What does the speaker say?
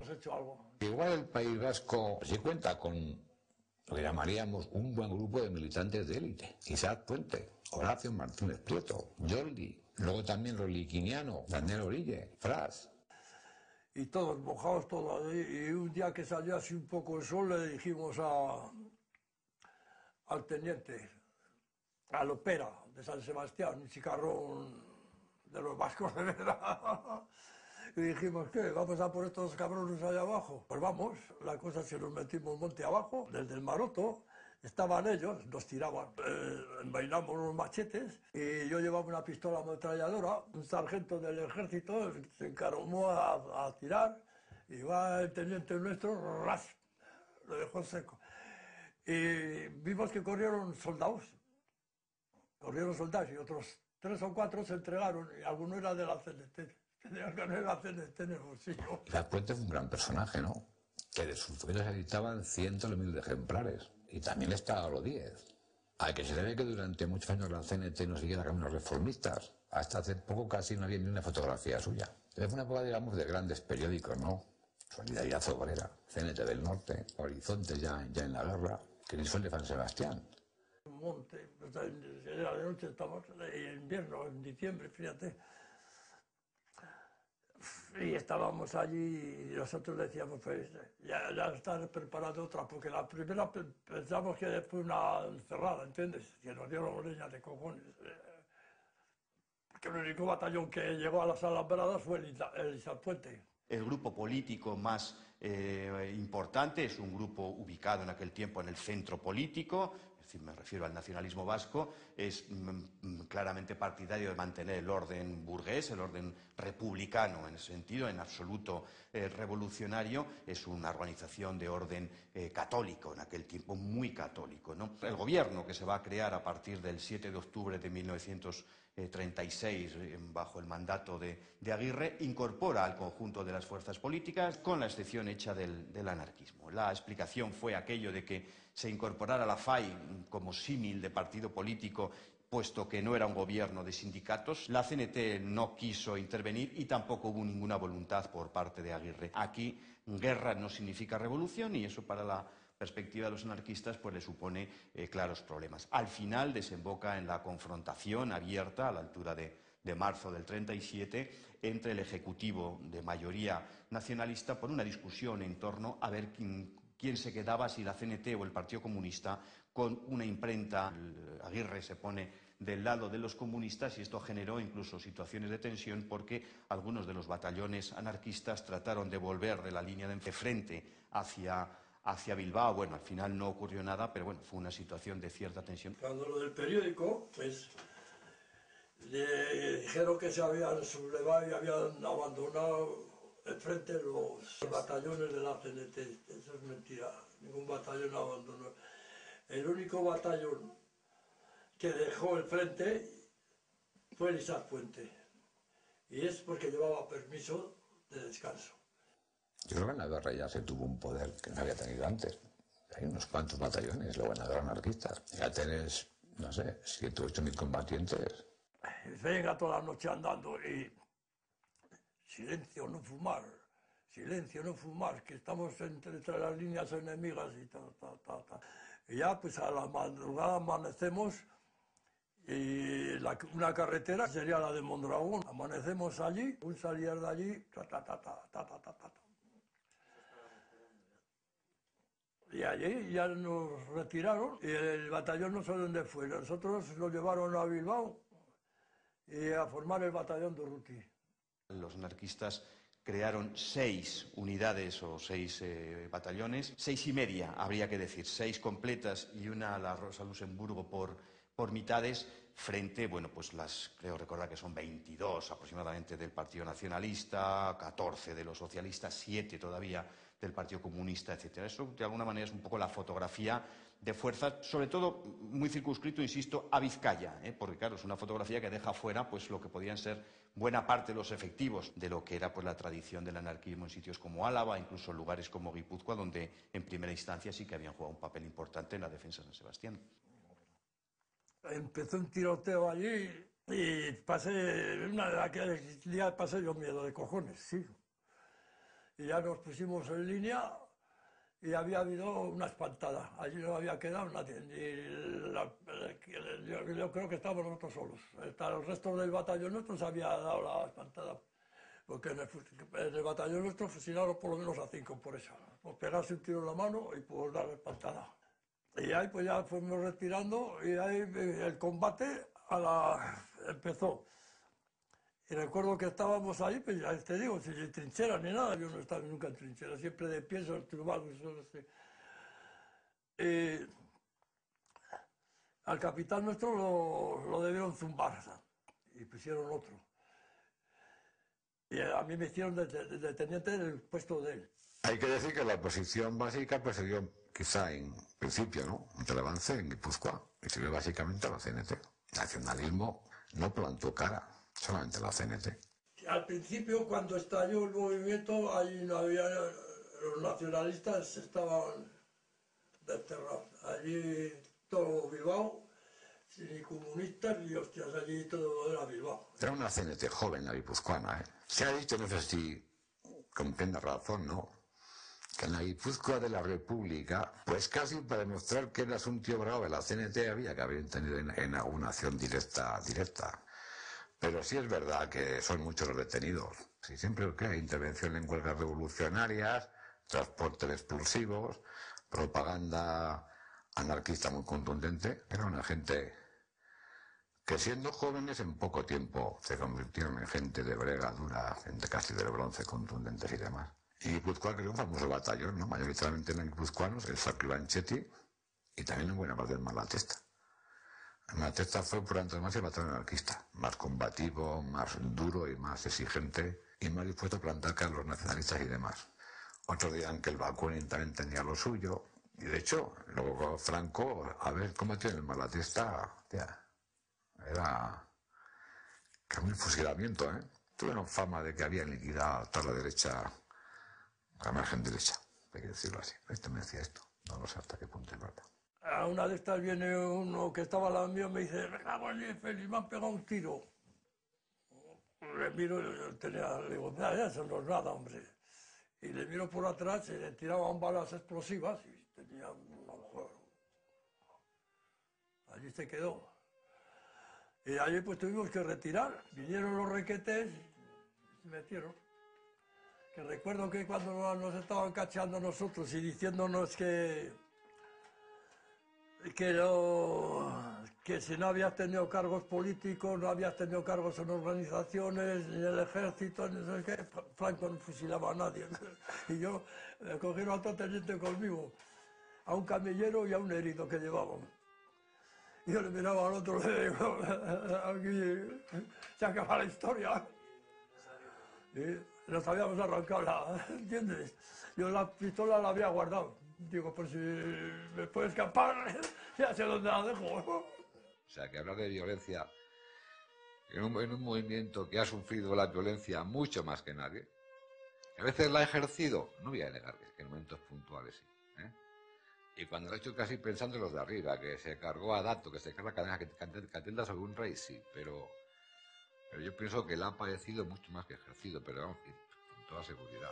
hemos hecho algo. Igual el País Vasco sí cuenta con lo que llamaríamos un buen grupo de militantes de élite. Isaac Puente, Horacio Martínez Prieto, Jordi, luego también los liquinianos, Daniel Orille, Fras. Y todos mojados, todos. Y un día que salió así un poco el sol, le dijimos al teniente, al Opera de San Sebastián, un chicarrón de los vascos de verdad. Y dijimos, ¿qué? ¿Vamos a por estos cabrones allá abajo? Pues vamos, la cosa es que nos metimos monte abajo, desde el Maroto, estaban ellos, nos tiraban, envainamos los machetes y yo llevaba una pistola ametralladora, un sargento del ejército se encaromó a tirar y va el teniente nuestro, ras, lo dejó seco. Y vimos que corrieron soldados y otros 3 o 4 se entregaron y alguno era de la CNT. Tenían que ganar la CNT en el bolsillo. Isaac Puente fue un gran personaje, ¿no? Que de sus folletos se editaban cientos de miles de ejemplares. Y también estaba los 10. Al que se debe que durante muchos años la CNT no siguiera caminos reformistas. Hasta hace poco casi no había ni una fotografía suya. Fue una época, digamos, de grandes periódicos, ¿no? Solidaridad Obrera, CNT del Norte, Horizonte ya en la guerra, Crisol de San Sebastián. Monte, era de noche, estamos en invierno, en diciembre, fíjate. Y estábamos allí y nosotros decíamos, pues ya está preparado otra, porque la primera pensamos que fue una encerrada, ¿entiendes? Que nos dieron leña de cojones. Que el único batallón que llegó a las Alambradas fue el Isaac Puente. El grupo político más importante es un grupo ubicado en aquel tiempo en el centro político, es decir, me refiero al nacionalismo vasco, es claramente partidario de mantener el orden burgués, el orden republicano en ese sentido, en absoluto revolucionario, es una organización de orden católico, en aquel tiempo muy católico, ¿no? El gobierno que se va a crear a partir del 7 de octubre de 1936, bajo el mandato de Aguirre, incorpora al conjunto de las fuerzas políticas, con la excepción hecha del anarquismo. La explicación fue aquello de que se incorporara la FAI como símil de partido político, puesto que no era un gobierno de sindicatos. La CNT no quiso intervenir y tampoco hubo ninguna voluntad por parte de Aguirre. Aquí guerra no significa revolución y eso para la perspectiva de los anarquistas pues le supone claros problemas. Al final desemboca en la confrontación abierta a la altura de marzo del 37 entre el Ejecutivo de mayoría nacionalista por una discusión en torno a ver quién se quedaba, si la CNT o el Partido Comunista, con una imprenta. Aguirre se pone del lado de los comunistas y esto generó incluso situaciones de tensión porque algunos de los batallones anarquistas trataron de volver de la línea de frente hacia Bilbao. Bueno, al final no ocurrió nada, pero bueno, fue una situación de cierta tensión. Cuando lo del periódico, pues le dijeron que se habían sublevado y habían abandonado el frente los batallones de la CNT. Eso es mentira, ningún batallón abandonó. El único batallón que dejó el frente fue el Isaac Puente. Y es porque llevaba permiso de descanso. Yo creo que en la guerra ya se tuvo un poder que no había tenido antes. Hay unos cuantos batallones, luego en la guerra anarquista. Ya tenés, no sé, 7 o 8 mil combatientes. Venga toda la noche andando y silencio, no fumar, que estamos entre las líneas enemigas y ta. Y ya pues a la madrugada amanecemos y una carretera sería la de Mondragón. Amanecemos allí, un salir de allí, Y allí ya nos retiraron y el batallón no sé dónde fue. Nosotros lo llevaron a Bilbao y a formar el batallón de Urruti. Los anarquistas crearon 6 unidades o 6 batallones, 6 y media, habría que decir, 6 completas y una a la Rosa Luxemburgo por mitades, frente, bueno, pues creo recordar que son 22 aproximadamente del Partido Nacionalista, 14 de los socialistas, 7 todavía del Partido Comunista, etc. Eso, de alguna manera, es un poco la fotografía de fuerzas, sobre todo muy circunscrito, insisto, a Vizcaya, porque claro, es una fotografía que deja fuera pues lo que podían ser buena parte de los efectivos de lo que era pues la tradición del anarquismo en sitios como Álava, incluso lugares como Guipúzcoa, donde en primera instancia sí que habían jugado un papel importante en la defensa de San Sebastián. Empezó un tiroteo allí y aquel día pasé yo miedo de cojones, sí. y ya nos pusimos en línea y había habido una espantada. Allí no había quedado nadie. Yo creo que estábamos nosotros solos. Hasta el resto del batallón nuestro se había dado la espantada. Porque en el batallón nuestro fusilaron por lo menos a 5 por eso. Por pegarse un tiro en la mano y por dar la espantada. Y ahí pues ya fuimos retirando y ahí el combate empezó. Y recuerdo que estábamos ahí, pues ya te digo, sin trinchera ni nada, yo no estaba nunca en trinchera, siempre de pie sobre el turbado. Al capitán nuestro lo debieron zumbar y pusieron otro. Y a mí me hicieron de teniente en el puesto de él. Hay que decir que la posición básica pues se dio quizá en principio, ¿no? Un avance en Guipúzcoa y se dio básicamente a la CNT. El nacionalismo no plantó cara, solamente la CNT. Al principio, cuando estalló el movimiento, allí no había, los nacionalistas estaban desterrados. Allí todo Bilbao, ni comunistas ni hostias, allí todo era Bilbao. Era una CNT joven, la guipuzcoana, ¿eh? Se ha dicho, no sé si comprenda razón, ¿no?, que en la Guipúzcoa de la República, pues casi para demostrar que eras un tío bravo de la CNT había que haber tenido en alguna acción directa. Pero sí es verdad que son muchos los detenidos. Sí, siempre que hay intervención en huelgas revolucionarias, transporte de explosivos, propaganda anarquista muy contundente. Era una gente que siendo jóvenes en poco tiempo se convirtieron en gente de brega dura, gente casi del bronce, contundentes y demás. Y Guipúzcoa creó un famoso batallón, ¿no? Mayoritariamente eran guipuzcoanos, el Sacro Banchetti y también en buena parte del Malatesta. El Malatesta fue por antonomasia más el batallón anarquista, más combativo, más duro y más exigente y más dispuesto a plantar cara a los nacionalistas y demás. Otros dirán que el Bakunin también tenía lo suyo y de hecho, luego Franco, haber combatido en el Malatesta, era un fusilamiento, ¿eh? Tuvieron fama de que habían liquidado a toda la derecha, a la margen derecha, hay que decirlo así. Este me decía esto, no lo sé hasta qué punto es verdad. A una de estas viene uno que estaba al lado mío y me dice, venga, Félix, me han pegado un tiro. Le miro, le digo, nada, eso no es nada, hombre. Y le miro por atrás y le tiraban balas explosivas y tenía allí se quedó. Y allí pues tuvimos que retirar. Vinieron los requetes y se metieron. Que recuerdo que cuando nos estaban cacheando nosotros y diciéndonos que si no habías tenido cargos políticos, no habías tenido cargos en organizaciones, ni en el ejército, ni no sé qué, Franco no fusilaba a nadie. Y yo cogieron a otro teniente conmigo, a un camillero y a un herido que llevábamos. Y yo le miraba al otro, le digo, aquí se acaba la historia. Y nos habíamos arrancado ¿entiendes? Yo la pistola la había guardado. Digo, por si me puede escapar, ya sé dónde la dejo. O sea, que hablar de violencia en un movimiento que ha sufrido la violencia mucho más que nadie, a veces la ha ejercido, no voy a negar que en momentos puntuales sí, ¿eh? Y cuando lo ha hecho casi pensando en los de arriba, que se cargó a Dato, que se carga cadena, que atenta sobre un rey, sí, pero yo pienso que la ha padecido mucho más que ejercido, pero vamos, con toda seguridad.